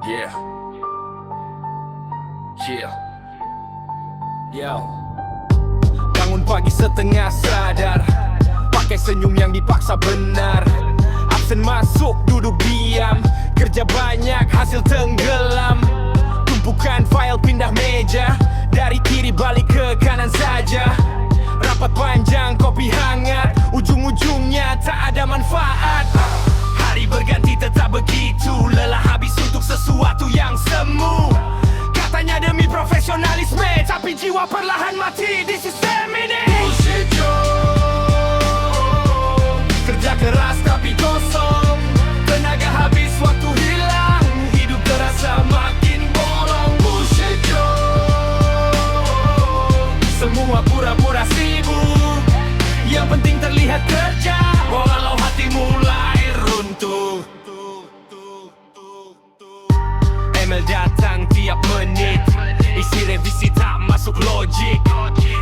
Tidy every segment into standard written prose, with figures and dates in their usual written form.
Yeah. Yeah. Yo. Bangun pagi setengah sadar, pakai senyum yang dipaksa benar. Absen masuk, duduk diam, kerja banyak, hasil tenggelam. Tumpukan file pindah meja, dari kiri balik ke kanan saja. Rapat panjang, kopi hangat, ujung-ujungnya tak ada manfaat. Hari berganti tetap begitu, lelah habis untuk sesuatu yang semu. Katanya demi profesionalisme, tapi jiwa perlahan mati di sistem ini. Bullshit job, kerja keras tapi kosong, tenaga habis waktu hilang, hidup terasa makin bolong. Bullshit job, semua pura-pura sibuk, yang penting terlihat kerja, walau hati mulai runtuh. Email datang tiap menit, isi revisi tak masuk logik.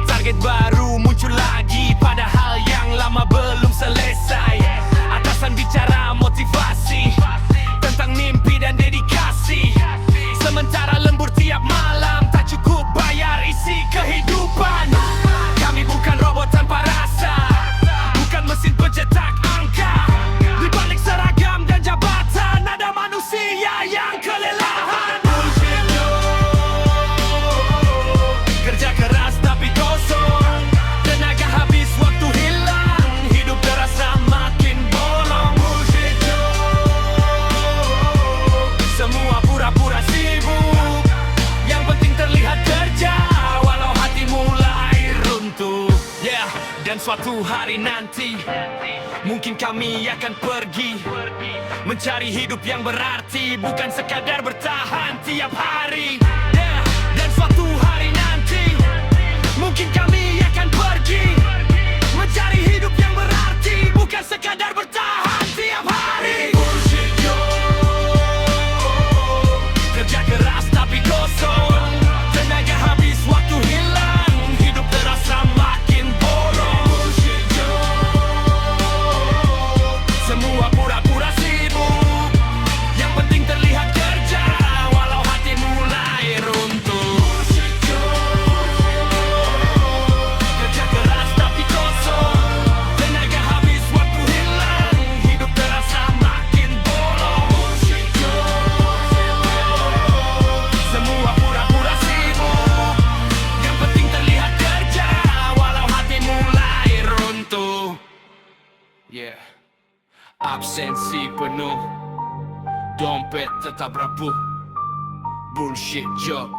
Target baru muncul lagi, padahal yang lama belum selesai. Atasan bicara motivasi, tentang mimpi dan dedikasi, sementara lembur tiap malam, tak cukup bayar isi kehidupan. Kami bukan robot tanpa rasa, bukan mesin pencetak angka. Di balik seragam dan jabatan, ada manusia yang kelelahan. Bullshit job, kerja keras tapi kosong, tenaga habis waktu hilang, hidup terasa makin bolong. Bullshit job, semua pura-pura sibuk, yang penting terlihat kerja, walau hati mulai runtuh. Yeah, dan suatu hari nanti mungkin kami akan pergi, mencari hidup yang berarti, bukan sekadar bertahan tiap hari. Yeah, dan suatu hari nanti mungkin kami akan pergi, mencari hidup yang berarti, bukan sekadar bertahan tiap hari. Bullshit job, kerja keras tapi kosong, tenaga habis waktu hilang, hidup terasa makin bolong. Bullshit job, semua pura-pura sibuk, yang penting terlihat kerja, walau hati mulai runtuh. Bullshit job, kerja keras tapi kosong, tenaga habis waktu hilang, hidup terasa makin bolong. Bullshit job, semua pura-pura sibuk, yang penting terlihat kerja, walau hati mulai runtuh. Yeah. Absensi penuh, dompet tetap rapuh. Bullshit job.